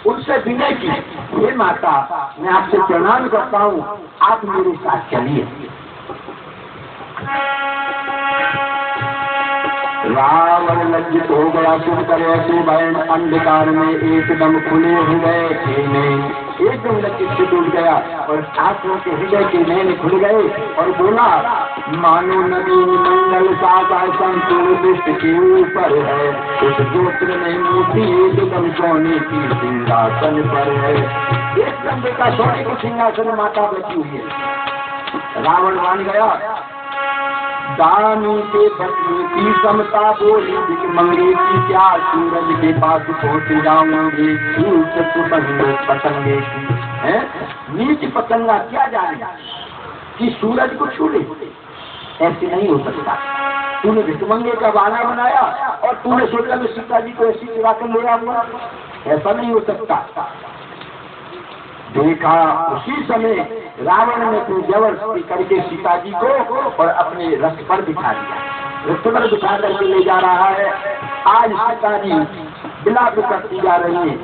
उनसे विनय की, हे माता मैं आपसे प्रणाम करता हूँ, आप मेरे साथ चलिए। रावण लज्जित हो गया, सुनकर ऐसे भयन, अंधकार में एकदम खुले हृदय के नैन, एकदम लज्जित से टूट गया और ठाकुरों के हृदय के नैन खुल गए और बोला, मानो नदी मंगल सागर संपूर्ण विश्व के ऊपर है, उस गोत्र में मूर्ति एकदम सोने की सिंहासन पर है। एकदम देखा सोने के सिंहासन माता बैठी हुई है। रावण मान गया, दानी के पत्नी की समता बोली, मंगे की क्या सूरज के पास पहुँच जाऊंगी, पतंगे की है नीच पतंगा क्या जाने कि सूरज को छू ले, ऐसे नहीं हो सकता। तूने भिकमंगे का बहाना बनाया और तूने सोचा मैं सीता जी को ऐसी चुरा कर ले आऊंगा, ऐसा नहीं हो सकता। देखा उसी समय रावण ने तो जबरदस्ती करके सीता जी को और अपने रथ पर बिठा दिया, रथ पर बिठा करके ले जा रहा है। आज सीता जी विलाप करती जा रही है।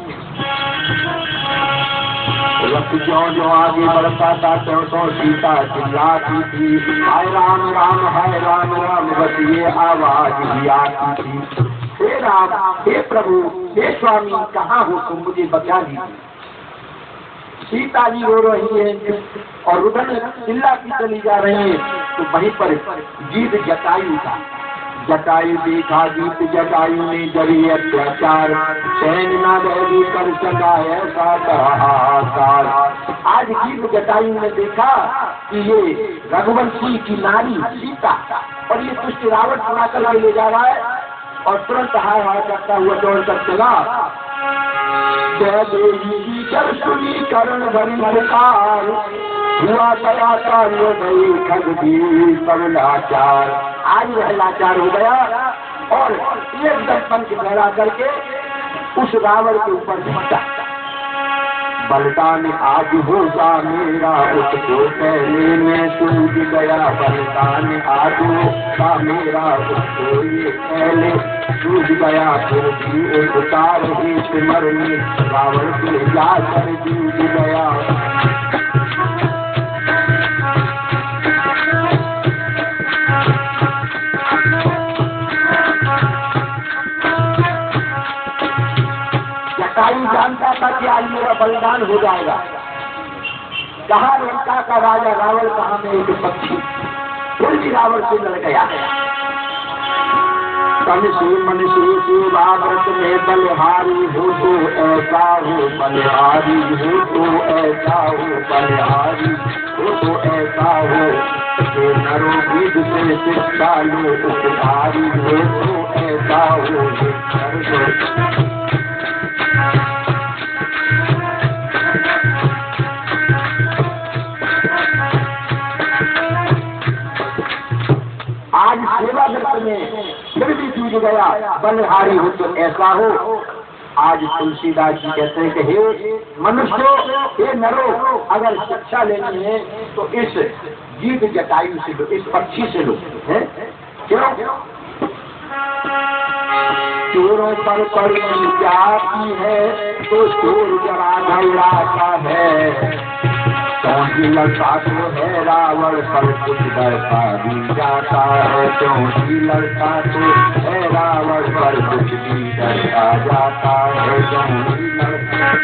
रथ जो आगे बढ़ता था त्यों सीता चिल्लाती थी, हाय राम राम हाय राम राम, बस ये आवाज ही आती थी, हे राम हे प्रभु हे स्वामी कहाँ हो तुम, मुझे बचा लीजिए। सीता जी रो रही है और रुदन चिल्लाती चली जा रही है। तो वहीं पर गीत जटायु था, जटायु देखा गीत जटायु ने जरी अत्याचार, सहन न रही कर सका ऐसा हाहाकार। आज गीत जटायु ने देखा कि ये रघुवंशी की नारी सीता और ये दुष्ट रावण चुरा कर ले जा रहा है और तुरंत हाय हाय करता हुआ दौड़ कर चला। जय देवी जब सुनी करण भरी पुकार, हुआ दया कार्य गई खगदी सब लाचार। आज वह लाचार हो गया और एकदम पंख फैला करके उस रावण के ऊपर झपटा। बलिदान आज होगा मेरा, उसको पहले में सूझ गया, बलिदान आज होगा मेरा, उसको ये पहले सूझ गया। फिर भी एक उतार ही सिमर में रावण के जाकर जीत गया। जटायु जानता था कि आज मेरा बलिदान हो जाएगा। कहाँ लंका का राजा रावण, कहाँ में एक पक्षी, फिर भी रावण से लड़ गया। तन से मन से व्रत में बलिहारी हो तो ऐसा हो, बलिहारी हो तो ऐसा हो, बलिहारी हो तो ऐसा हो, नरो विद से शिक्षा लो, उपधारी हो तो ऐसा हो। आज सेवा व्रत में फिर भी चूक गया, बलिहारी हो तो ऐसा हो। आज तुलसीदास जी कहते हैं कि हे मनुष्य, हे नरो, अगर शिक्षा लेनी है तो इस गीत जटायु से लो, इस पक्षी से लो। है क्यों? चोरों पर पड़ी जाती है तो चोर जरा घबराता है, क्योंकि लड़का तो है रावण पर कुछ डरता भी जाता है, क्योंकि लड़का तो है रावण पर कुछ भी डरता जाता है, क्योंकि लड़का।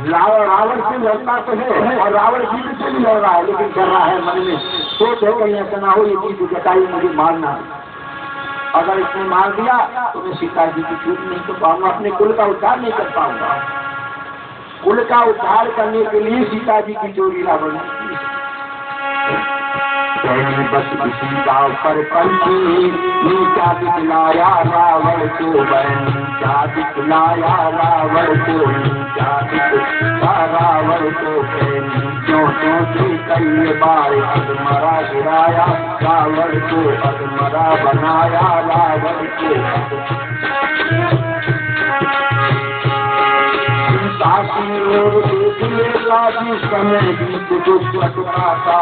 रावण से लड़ता तो है और रावण जीत से भी लड़ रहा है, लेकिन कर रहा है मन में सोच है कहीं ऐसा ना हो ये चीज जटायु मुझे मारना। अगर इसने मार दिया तो मैं सीता जी की छूट नहीं कर पाऊंगा, अपने कुल का उद्धार नहीं कर पाऊंगा। कुल का उद्धार करने के लिए सीता जी की चोरी रावण बस किसी गाँव पर पंछी नीचा दिखलाया रावण को, नीचा दिखलाया रावण को, नीचा दिखला रावण को, क्यों से कई बार अधमरा गिराया रावण को, अधमरा बनाया रावण को। की ओर देख लेगा जिस समय गीत दुष्ट गाता,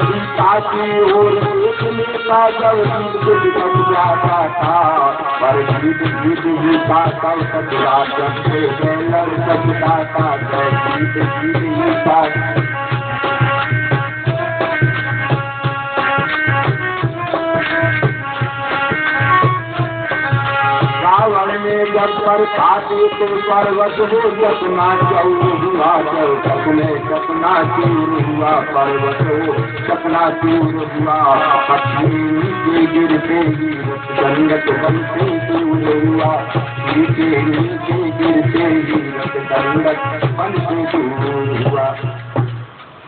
सीता की ओर देख लेगा जब गीत दुष्ट जाता था, पर गीत गीत गीता कब सचरा जब से लड़ सकता था, गीत गीत गीता। रावण ने जब पर खाते तो पर्वत हो सपना चौर हुआ, जब सपने सपना चूर हुआ, पर्वत हो सपना चूर हुआ, पक्षी नीचे गिरते ही जन्नत बनते दूर हुआ, नीचे नीचे गिरते ही जन्नत बनते दूर हुआ।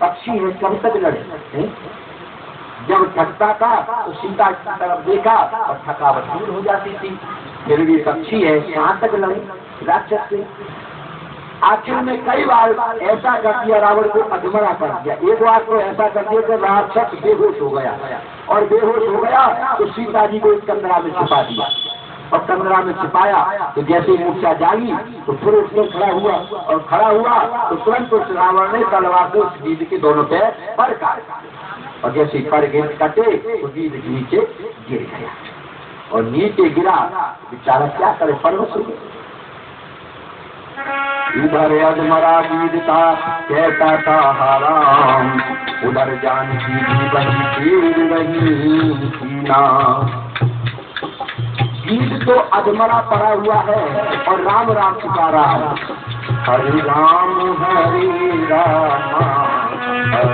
पक्षी है कब तक लड़े, जब थकता था तो सीता की तरफ देखा और थकावट दूर हो जाती थी, फिर भी पक्षी है कहाँ तक लड़े राक्षस से। आखिर में कई बार ऐसा कर दिया, रावण को अधमरा कर दिया। एक बार तो ऐसा कर दिया कि राक्षस बेहोश हो गया, और बेहोश हो गया तो सीता जी को एक कमरा में छिपा दिया, और कमरा में छिपाया तो जैसे मूर्छा जागी तो फिर उसने खड़ा हुआ, और खड़ा हुआ तो तुरंत उस रावण ने तलवार से उस गीध के दोनों पैर पर काटा, और जैसे पर गेंद कटे तो गीध नीचे गिर गया, और नीचे गिरा बेचारा क्या करे, परवश हो गया। इधर अधमरा गीध था कहता था हराम, उधर जानकी भी बनी तीर रही सीना। गीध तो अधमरा पड़ा हुआ है और राम राम पुकारा है, हरे राम हरे राम,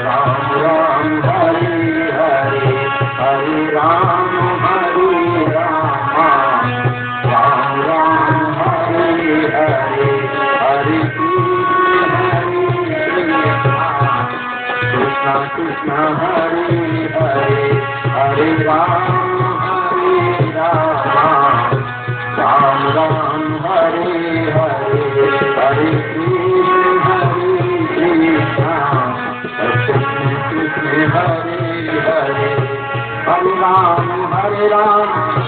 राम राम हरे हरे, हरे राम हरे राम, राम राम हरे हरे, हरे कृष्ण कृष्ण हरे हरे, हरे राम हरे राम, राम राम हरे हरे, हरे कृष्ण कृष्ण हरे हरे, हरे राम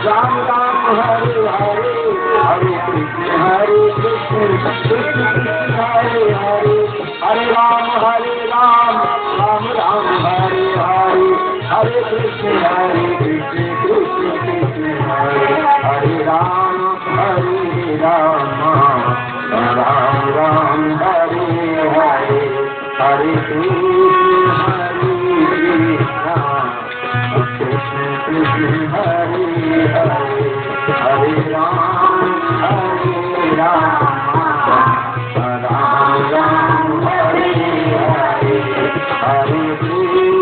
राम राम हरे हरे, हरे कृष्ण कृष्ण कृष्ण हरे हरे, हरे राम राम राम हरे हरे, हरे कृष्ण कृष्ण कृष्ण हरे, हरे राम राम राम हरे हरे, हरे कृष्ण कृष्ण कृष्ण हरे हरे, हरे राम राम राम हरे हरे, हरे कृष्ण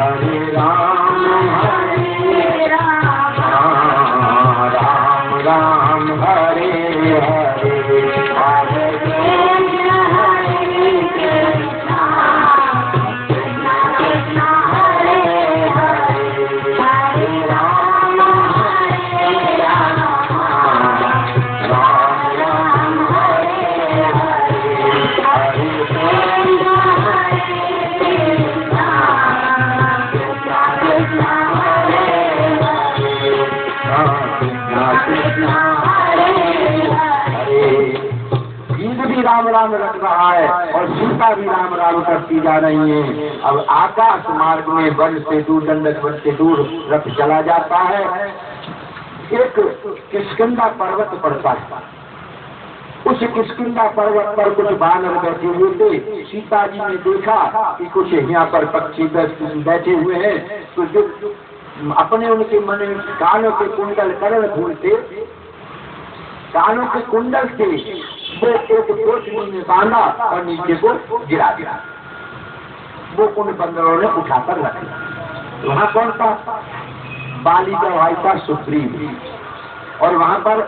कृष्ण कृष्ण हरे हरे, हरे राम राम हरे हरे, हरे राम राम रट रहा है और सीता भी राम राम करती जा रही है। अब आकाश मार्ग में वन से दूर, दंडक वन से दूर रथ चला जाता है। एक किष्किंधा पर्वत पड़ता है, उस किष्किंधा पर्वत पर कुछ बानर बैठे हुए थे। सीता जी ने देखा कि कुछ यहाँ पर पक्षी बैठे हुए हैं, तो जो अपने उनके मन में कानों के कुंडल करण ढूंढते, कानों के कुंडल से वो एक कोठरी में बांधा और नीचे को गिरा दिया। वो उन बंदरों ने उठाकर रख दिया। वहाँ कौन था? बाली का भाई था सुग्रीव, और वहाँ पर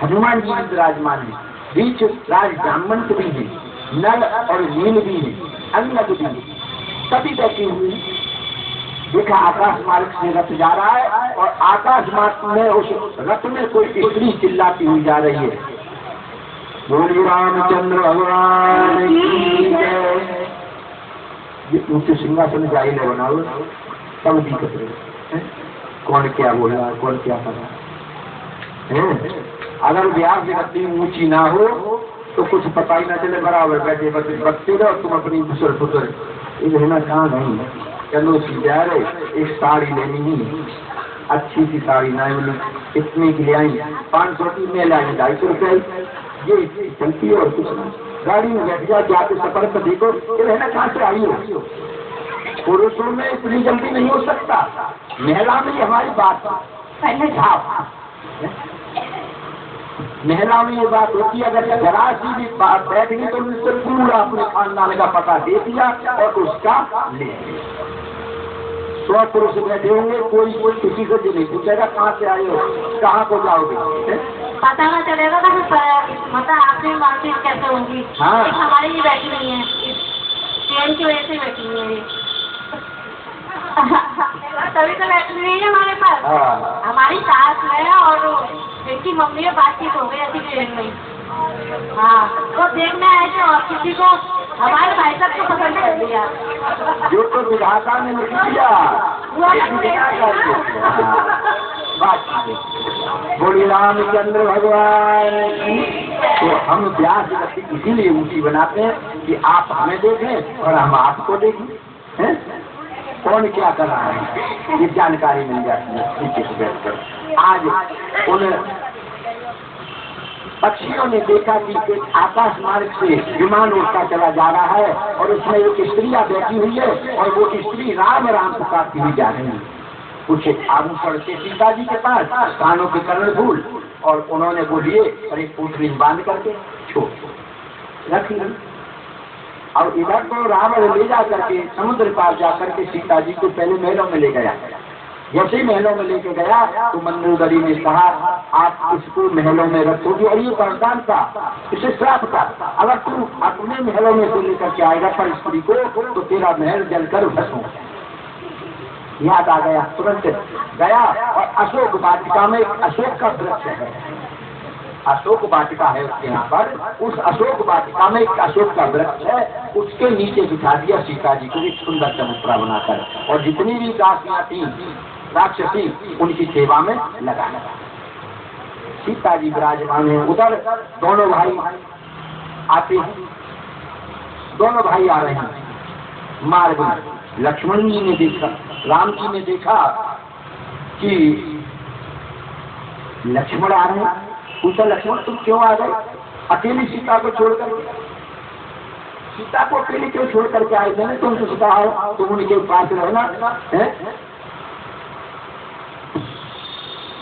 हनुमान जी विराजमान है। बीच राज ब्राह्मण भी है, नल और नील भी है, अंगद भी है, सभी बैठे हुए हैं। देखा आकाश मार्ग से रथ जा रहा है और आकाश मार्ग में उस रथ में कोई स्त्री चिल्लाती हुई जा रही है, बोली रामचंद्र भगवान की जय, ये ऊंचे सिंहासन जाई ले बनाओ सब दिक्कत है। कौन क्या बोल रहा है, कौन क्या कर रहा है। अगर व्यास इतनी ऊंची ना हो तो कुछ पता ही ना चले, बराबर बैठे बच्चे रहो तुम अपनी दूसरे पुत्र ये रहना कहाँ नहीं। चलो सीधा रहे एक साड़ी लेनी ही, अच्छी सी साड़ी ना मिली, कितने की ले आई, 500 की में लाई, 250 रुपये ये चलती है और कुछ नहीं। गाड़ी में बैठ जाए जाके सफर पर देखो ये रहना कहाँ से आई हो। पुरुषों में इतनी जल्दी नहीं हो सकता, महिला में हमारी बात पहले था। महिला में ये बात होती है अगर जरा सी भी बात बैठ गई तो उससे पूरा अपने खानदान का पता दे दिया और उसका ले लिया। 100 पुरुष बैठे होंगे, कोई किसी को नहीं पूछेगा कहाँ से आए हो, कहाँ को जाओगे, पता ना चलेगा ना मतलब आपने मानसिक कैसे होंगी। हाँ हमारी ही बैठी नहीं है, ट्रेन की वजह से बैठी नहीं है तभी तो बैठी नहीं है हमारे पास। हाँ। हमारी सास है और इनकी मम्मी में बातचीत हो गई ऐसी ट्रेन में। हाँ तो देखने आए थे और किसी को हमारे भाई साहब को पसंद कर लिया, जो तो विधाता ने लिख दिया बोली रामचंद्र भगवान की। तो हम व्यास गति इसीलिए ऊँची बनाते हैं कि आप हमें देखें और हम आपको देखें, हैं? कौन क्या कर रहा है ये जानकारी मिल जाती है नीचे से बैठकर। आज उन पक्षियों ने देखा कि एक आकाश मार्ग से विमान उड़ता चला जा रहा है और उसमें एक स्त्रियां बैठी हुई है और वो स्त्री राम राम पुकारती हुई जा रही है। कुछ आभूषण से सीता जी के पास कानों के करण धूल और उन्होंने वो लिए और एक पुतली बांध करके छोड़ रख ली। और इधर तो रावण ले जा करके समुद्र पार जा करके सीता जी को पहले महलों में ले गया। जैसे ही महलों में लेके गया तो मंदोदरी ने कहा आप इसको महलों में रखोगे और ये वरदान था, इसे श्राप था, अगर तू अपने महलों में से लेकर के आएगा पर स्त्री को तो तेरा महल जलकर भस्म हो जाएगा। याद आ गया, तुरंत गया और अशोक वाटिका में अशोक का वृक्ष है, अशोक वाटिका है उसके यहाँ पर, उस अशोक वाटिका में एक अशोक का वृक्ष है, उसके नीचे बिठा दिया सीता जी को एक सुंदर चबूतरा बनाकर और जितनी भी दासियां थी राक्षसी उनकी सेवा में लगा। सीता जी विराजमान है, उधर दोनों भाई आते हैं, दोनों भाई आ रहे हैं मार्ग में। लक्ष्मण जी ने देखा, राम जी ने देखा कि लक्ष्मण आ रहे हैं, पूछा लक्ष्मण तुम क्यों आ गए अकेली सीता को छोड़कर? सीता को अकेली क्यों छोड़ करके आए थे? तुम तो सीता तुम उनके पास रहना है।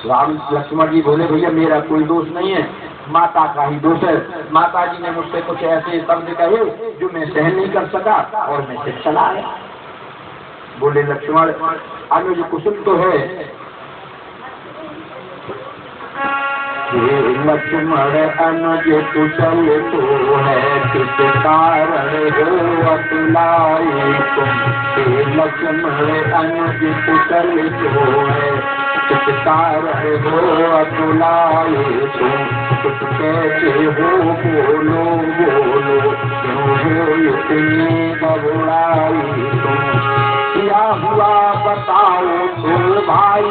राम लक्ष्मण जी बोले भैया मेरा कोई दोष नहीं है, माता का ही दोष है। माता जी ने मुझसे कुछ ऐसे शब्द कहे जो मैं सहन नहीं कर सका और मैं से चला आया। बोले लक्ष्मण अनुज कुशल तो है। लक्ष्मण अनुज कुशल तो है किस कारण हो अतुलाई तुम। लक्ष्मण अनुज कुशल तो है किस कारण हो अतुलाई तुम। कुछ कैसे हो बोलो बोलो क्यों हो इतनी घबराई तुम। क्या हुआ बताओ तो भाई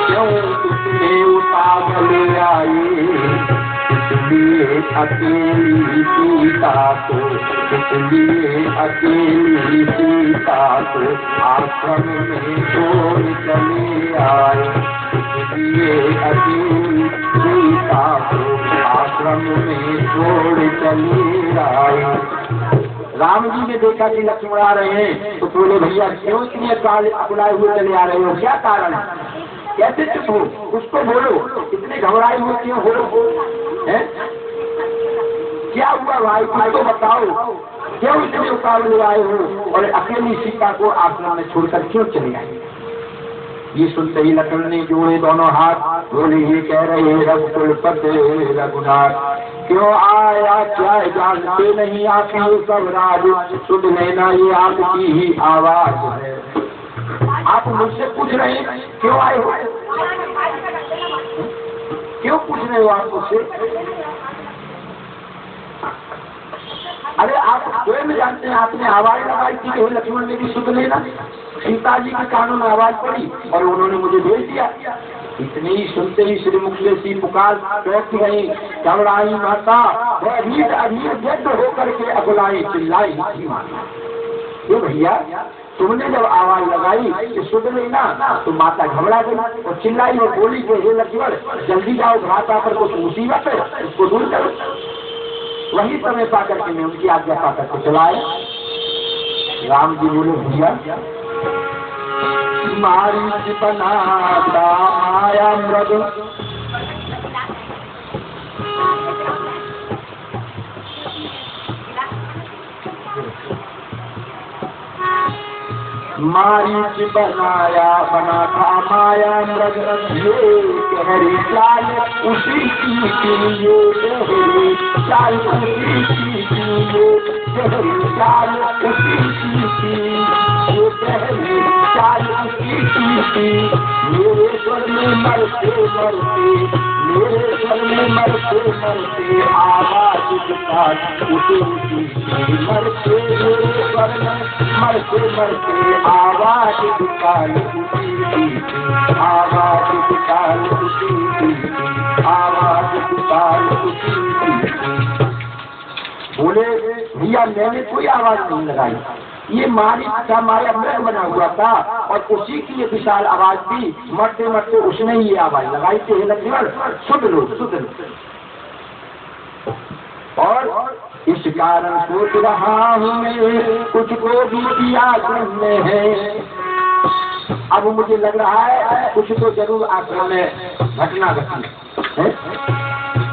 क्यों तुमने उतावल आई। इसलिए अकेली सीता को, इसलिए अकेली सीता को आश्रम में छोड़ चले आए। इसलिए अकेली सीता को आश्रम में छोड़ चले आए। राम जी ने देखा कि लक्ष्मण आ रहे हैं तो बोले भैया क्यों इतने काल अकुलाए हुए चले आ रहे हो, क्या कारण है, कैसे चुप हो, कुछ तो बोलो, इतने घबराए हुए क्यों हो, हैं? क्या हुआ भाई कुछ तो बताओ, क्यों इतने उतावले आए हो और अकेली सीता को आश्रम में छोड़कर क्यों चले आए। ये सुनते ही लक्ष्मण ने जोड़े दोनों हाथ, बोले ये कह रहे रघुकुलपति रघुनाथ क्यों आया क्या जानते नहीं आप ये सब राज, सुन लेना ये आपकी ही आवाज है। आप मुझसे पूछ रहे हैं क्यों आए हो, क्यों पूछ रहे हो आप मुझसे? अरे आप स्वयं जानते हैं, आपने आवाज लगाई थी कि लक्ष्मण मेरी सुन लेना। सीता जी के कानों में आवाज पड़ी और उन्होंने मुझे भेज दिया। इतने ही सुनते ही श्री मुख से सी पुकार बैठ गई, घबराई माता अधीर अधीर जड होकर के अगुलाई चिल्लाई माता। क्यों भैया, तुमने जब आवाज लगाई कि सुन लेना तो माता घबरा गई और चिल्लाई और बोली कि हे लक्ष्मण जल्दी जाओ, भ्राता पर कुछ मुसीबत है, उसको दूर करो। वही समय पा करके मैं उनकी आज्ञा पा करके चलाए। राम जी बोले भैया मारी बनाता आया मृग, मारीच बनाया बना था माया मृग, ये गहरी चाल उसी की थी, ये गहरी चाल उसी की थी, ये गहरी चाल उसी की थी, ये गहरी चाल उसी की थी। मेरे स्वर में मरते मरते, मेरे स्वर में मरते मरते आवाज निकाल उसी की थी, मरते मेरे स्वर में मरते मरते आवाज निकाल उसी की थी, आवाज निकाल उसी की थी, आवाज निकाल उसी की थी। बोले भैया मैंने कोई आवाज नहीं लगाई, ये मारी था माया मृग बना हुआ था और उसी की ये विशाल आवाज थी, मरते मरते उसने ही ये आवाज लगाई थी, लक्ष्मण सुन लो सुन लो। और इस कारण सोच रहा हूँ मैं कुछ को भी किया में है। अब मुझे लग रहा है कुछ तो जरूर आश्रम में घटना घटी है।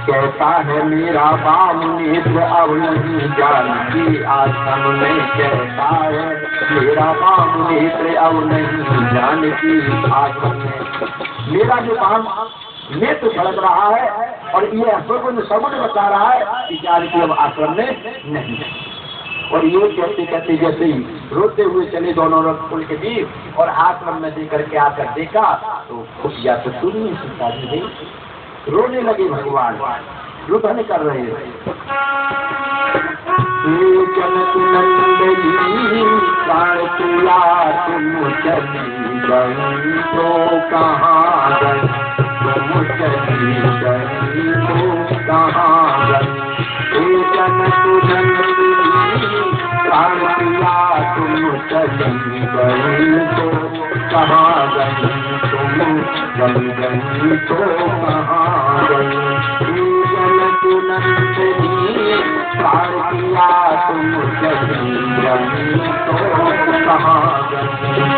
कहता है मेरा बाम नेत्र अब नहीं जानती आश्रम में, कहता है मेरा बाम नेत्र अब नहीं जानती आश्रम में। मेरा जो बाम नेत्र झड़क रहा है और ये सगुन सगुन बता रहा है कि जानकी अब आश्रम में नहीं है। और ये कहते कहते जैसे ही रोते हुए चले दोनों रथ के बीच और आश्रम में देकर के आकर देखा तो खुशियाँ तो सुनी सीता जी नहीं, रोने लगे भगवान, रुदन कर रहे हैं। जनक नंदनी प्राण तुला तुम चली गई तो कहाँ गई, तुम चली गई तो कहाँ गई। जनक नंदनी प्राण तुला तुम चली गई तो कहाँ गई, तुम चली गई तो कहाँ गई। नंदनी प्राण किया तुम चली गई तो कहाँ गई,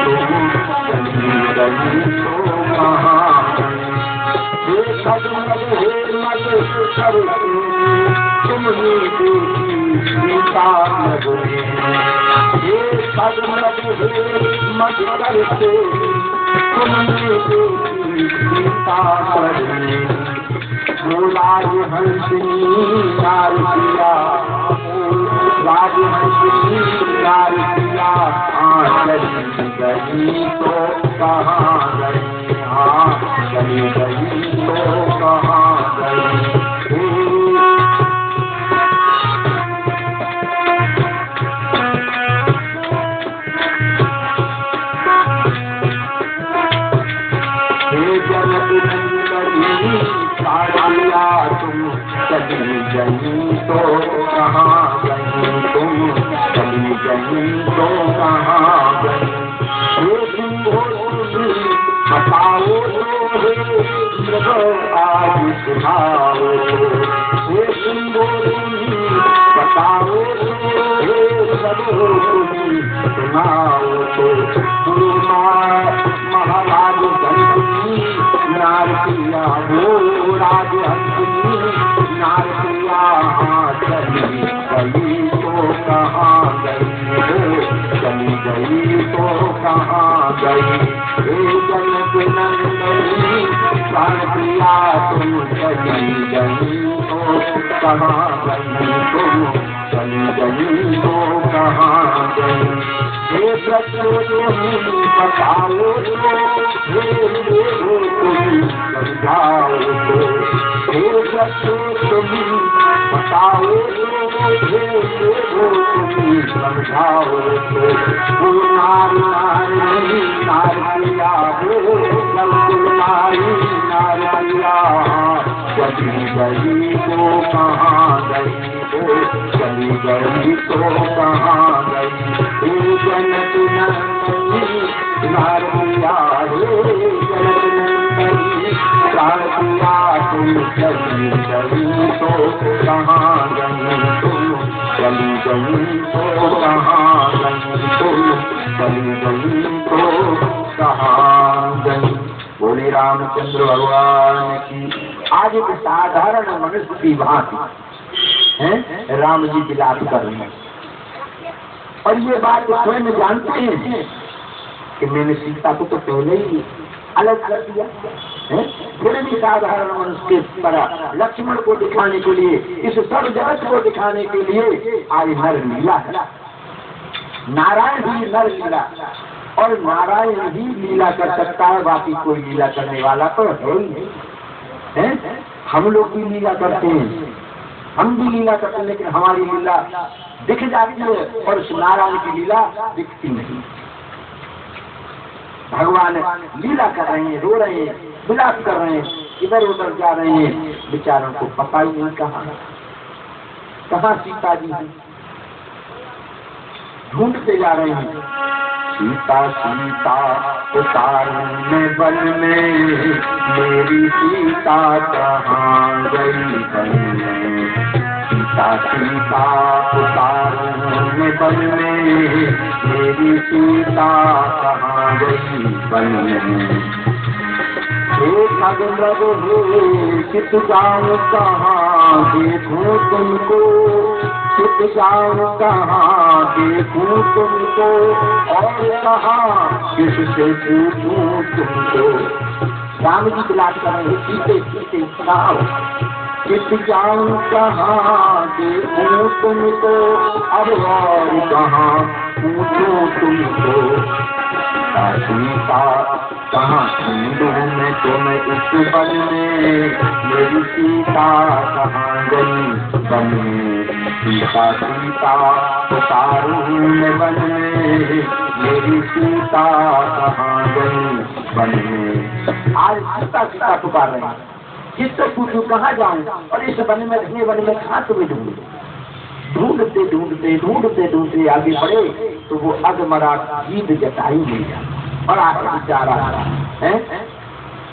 तुम चली गई तो कहाँ गई। हे सदमद हे मद करते तुमने देखी सीता नगरी, हे सदमद हे मद करते तुमने देखी सीता नगरी। राज हंसनी नार किया, राज हंसनी नार किया, चली गई तो कहाँ गई, हाँ चली गई तो कहाँ गई। जनक नंदनी साड़िया तुम चली गई तो कहाँ गई, तुम चली गई तो कहाँ गई। ये सिंहो तुम बताओ तो हे आज सुनाओ, ये सिंहो तुम बताओ तो हे तुम सुनाओ तो। महाराज हंसनी नार किया वो राज हंसनी नार किया, चली गई तो कहाँ गई, चली गई तो कहाँ गई। हे जनक नंदनी प्राण किया तुम चली गई तो कहाँ गई, तुम चली गई तो कहाँ गई। हे प्रत्युत बताओ तो हे तुम समझाओ तो, हे प्रत्युत बताओ तुम समझाओ तो नार नार नहीं नार किया नारी नार किया चली गई तो कहाँ गई हो चली गई तो कहाँ गई जनक नंदनी नार किया जनक नंदनी नार किया तुम चली गई तो कहाँ गई तुम चली गई तो कहाँ गई तुम चली गई तो कहाँ गई। बोले रामचंद्र भगवान की। आज एक साधारण मनुष्य की भांति है राम जी विलाप कर रहे हैं और ये बात स्वयं जानते हैं कि मैंने सीता को तो पहले ही अलग कर दिया है। फिर भी साधारण मनुष्य के तरह लक्ष्मण को दिखाने के लिए इस सब जगत को दिखाने के लिए आज नर लीला है। नारायण ही नर लीला और नारायण ही लीला कर सकता है, बाकी कोई लीला करने वाला तो है ही नहीं है। हम लोग भी लीला करते हैं, हम भी लीला करते हैं, लेकिन हमारी लीला दिख जाती है और उस नारायण की लीला दिखती नहीं। भगवान लीला कर रहे हैं, रो रहे हैं, विलाप कर रहे हैं, इधर उधर जा रहे हैं, बेचारों को पता ही नहीं कहाँ सीता जी हैं। ढूंढते जा रहे हैं सीता सीता पुकारने वन में मेरी सीता कहाँ गई बन में सीता सीता पुकारने वन में मेरी सीता कहाँ गई बन में। चित जाऊं कहाँ देखूं तुमको चित जाऊं कहाँ देखूं तुमको और कहाँ किससे पूछूं तुमको। राम जी विलाप कर रहे सीते सीते सुनाओ चित जाऊं कहाँ देखूं तुमको अब और कहाँ पूछूं तुमको। सीता कहाँ ढूंढूं मैं तुम्हें इस वन में मेरी सीता कहाँ गई वन में। सीता सीता पुकारूं मैं वन में मेरी सीता कहाँ गई वन में। आज सीता सीता पुकार रहे हैं, जिससे पूछूं कहाँ जाऊं और इस वन में घने वन में कहाँ तुम्हें ढूंढूं। ढूंढते ढूंढते ढूंढते ढूंढते आगे बढ़े तो वो अधमरा गीत जटायु मिल गया। बड़ा बेचारा है,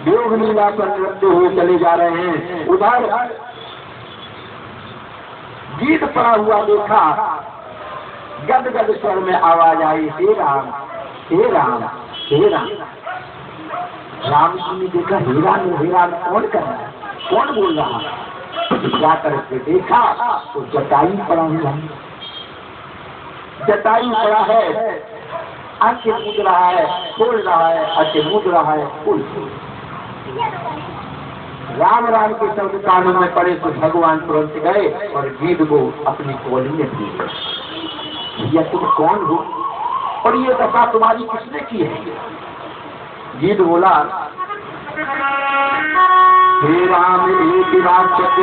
योग लीला पर नृत्य हुए चले जा रहे हैं। उधर गीत पड़ा हुआ देखा, गद गद स्वर में आवाज आई हे राम हे राम हे राम। राम जी ने देखा हे राम कौन कर रहा है, कौन बोल रहा है। जाकर के देखा तो जटायु पड़ा हुआ है, जटायु पड़ा है, आंखें मूंद रहा है, खोल रहा है, आंखें मूंद रहा है, फूल। राम राम के शब्द कानों में पड़े तो भगवान तुरंत गए और गीत को अपनी कोली में दी। भैया तुम कौन हो और ये दशा तुम्हारी किसने की है। गीत बोला हे राम एक राक्षस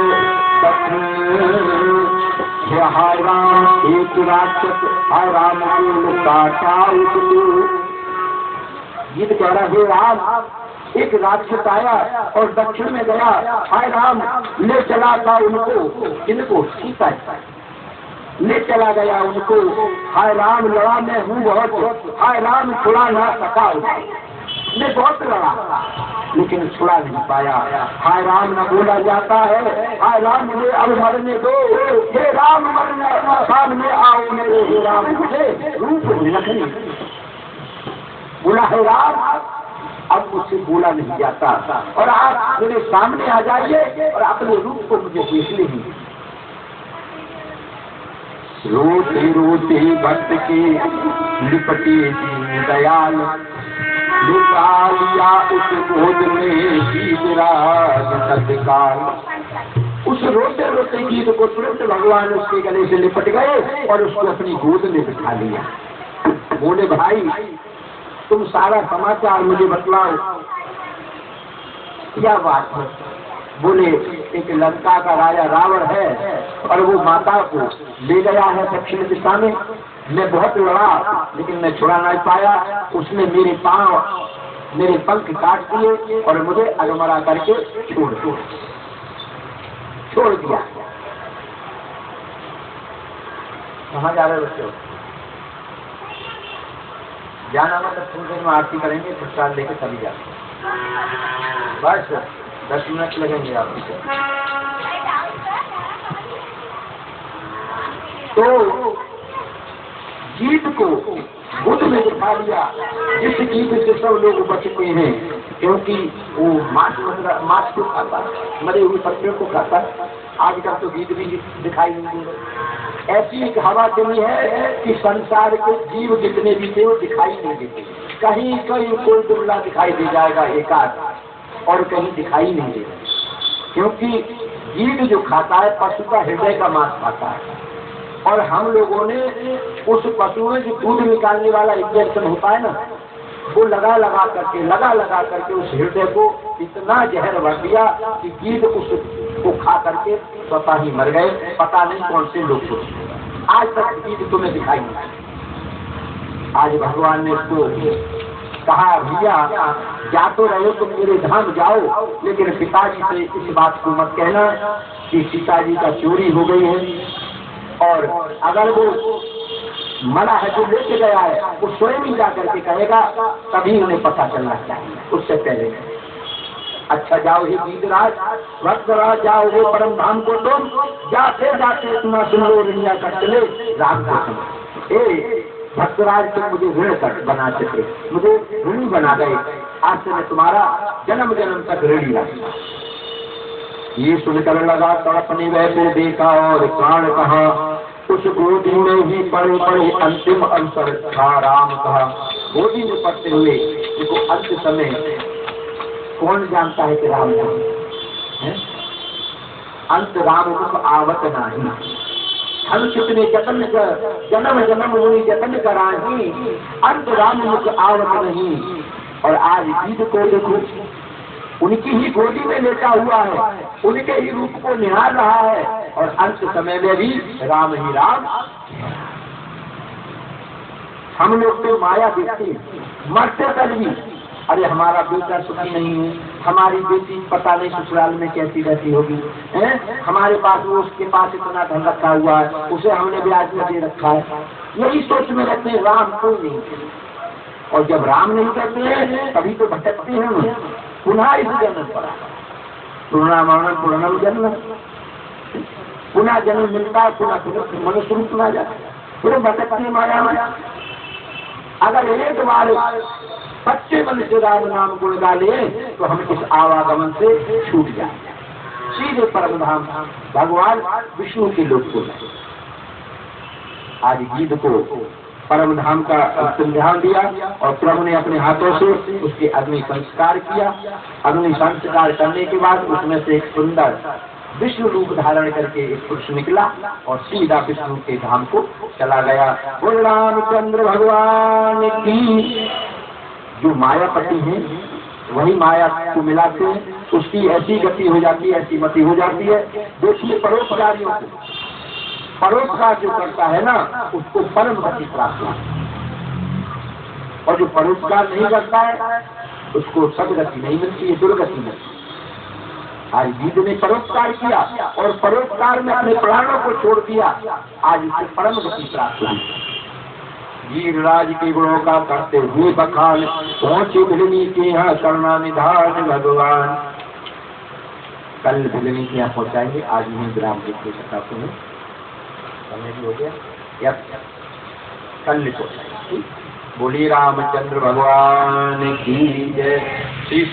हाय राम एक राक्षस हाय राम को काटा उसको। गीत कह रहा हे राम एक राक्षस आया और दक्षिण में गया, हाय राम ले चला था उनको, इनको सीता ले चला गया उनको। हाय राम लड़ा मैं हूँ बहुत, हाय राम छुड़ा ना सका, मैं बहुत लड़ा लेकिन छुड़ा नहीं पाया। हाय राम न बोला जाता है, हाय राम मुझे अब मरने दो, हे राम मरने सामने आओ मेरे, हे राम मुझे रूप रखने बोला। हे राम अब मुझसे बोला नहीं जाता और आप मेरे सामने आ जाइए और अपने रूप को मुझे देख लीजिए। रोते रोते भक्त के लिपटे दीन दयाल लुटा लिया उस गोद में गीतराज तत्काल। उस रोते रोते गीत को तुरंत भगवान उसके गले से लिपट गए और उसको अपनी गोद में बिठा लिया। बोले भाई तुम सारा समाचार मुझे बतलाओ, क्या बात है। बोले एक लंका का राजा रावण है और वो माता को ले गया है दक्षिण दिशा में। मैं बहुत लड़ा लेकिन मैं छुड़ा नहीं पाया। उसने मेरे पांव मेरे पंख काट दिए और मुझे अधमरा करके छोड़ दिया। कहाँ जा रहे हो बच्चों? जाना मतलब थोड़ी देर में आरती करेंगे, प्रसाद लेके तभी जाते। बस 10 मिनट लगेंगे आपको। तो गीत को बुद्ध ने दिखा दिया, जिस गीत से सब लोग बचते हैं, क्योंकि वो मांस को खाता है, मरे हुए पत्तियों को खाता है। आजकल तो गीत भी दिखाई नहीं दे रहे। ऐसी एक हवा चली है कि संसार के जीव जितने भी थे वो दिखाई नहीं देते। कहीं कहीं कोई दुर्ला दिखाई दे जाएगा एकाध, और कहीं दिखाई नहीं देगा, क्योंकि गीत जो खाता है पशु का हृदय का मांस खाता है। और हम लोगों ने उस पशु में जो दूध निकालने वाला इंजेक्शन होता है ना, वो लगा लगा करके उस हृदय को इतना जहर भर दिया कि गीत उसको खा करके स्वतः ही मर गए। पता नहीं कौन से लोग सोचते। आज तक गीत तुम्हें दिखाई नहीं। आज भगवान ने उसको कहा, भैया जा तो रहे हो तुम मेरे धाम जाओ, लेकिन पिताजी से इस बात को मत कहना कि सीताजी का चोरी हो गई है, और अगर वो मरा है जो लेके गया है वो स्वयं ही जाकर के कहेगा, तभी उन्हें पता चलना चाहिए, उससे पहले। अच्छा जाओ ही गीतराज भक्तराज, जाओ वो परम धाम को तुम, जाते जाते इतना सुंदर दुनिया का चले राम को सुनो। भक्तराज तुम मुझे ऋण कर बना सके, मुझे ऋणी बना गए, आज से मैं तुम्हारा जन्म जन्म तक ऋणी रहूंगा। ये सुनकर लगा तड़पने वैसे देखा और प्राण कहा, उस गोदी में ही पड़े पड़े अंतिम अवसर था राम कहा। गोदी में पड़ते हुए देखो अंत समय कौन जानता है कि राम है? अंत राम मुख आवत नहीं, हम कितने जतन जन्म जन्म मुनि जतन कराही, अंत राम मुख आवत नहीं। और आज गीत को देखो, उनकी ही गोदी में लेटा हुआ है, उनके ही रूप को निहार रहा है, और अंत समय में भी राम ही राम। हम लोग तो माया देखते मरते तक भी, अरे हमारा बेटा सुखी नहीं है, हमारी बेटी पता नहीं ससुराल में कैसी रहती होगी, हमारे पास वो उसके पास इतना धन रखा हुआ है, उसे हमने ब्याज में दे रखा है। यही सोच में रहते हैं, राम कोई नहीं। और जब राम नहीं कहते हैं तभी तो भटकते हैं, पुनः इस जन्म पर पूर्णम जन्म, पुनः जन्म मिलता है, पुनः मनुष्य रूप में आ जाता है, फिर भटकते माया माया। अगर एक बार सच्चे मन से राम नाम गुण गाले तो हम इस आवागमन से छूट जाए, सीधे परम धाम भगवान विष्णु के लोक को जाए। आज गीत को परम धाम का ध्यान दिया और प्रभु ने अपने हाथों से उसके अग्नि संस्कार किया। अग्नि संस्कार करने के बाद उसमें से एक सुंदर विष्णु रूप धारण करके एक पुरुष निकला और सीधा विष्णु के धाम को चला गया। बोल रामचंद्र भगवान की। जो मायापति है वही माया को मिलाते हैं, उसकी ऐसी गति हो जाती है, ऐसी मति हो जाती है। देखिए परोपकारियों को, परोपकार जो करता है ना उसको परम गति प्राप्त होती है, और जो परोपकार नहीं करता है उसको सदगति नहीं मिलती है, दुर्गति मिलती है। आज गीत ने परोपकार किया और परोपकार में अपने प्राणों को छोड़ दिया, आज इसे परम गति प्राप्त हुई। गिरिराज के गुणों का करते हुए बखान, पहुंचे भिलनी के यहाँ करना निधान भगवान। कल भिलनी के यहाँ पहुंचाएंगे, आज नहीं ग्राम देख सकता तुम्हें समय भी हो गया, या कल पहुंचाएंगे। बोली रामचंद्र भगवान की जय। श्री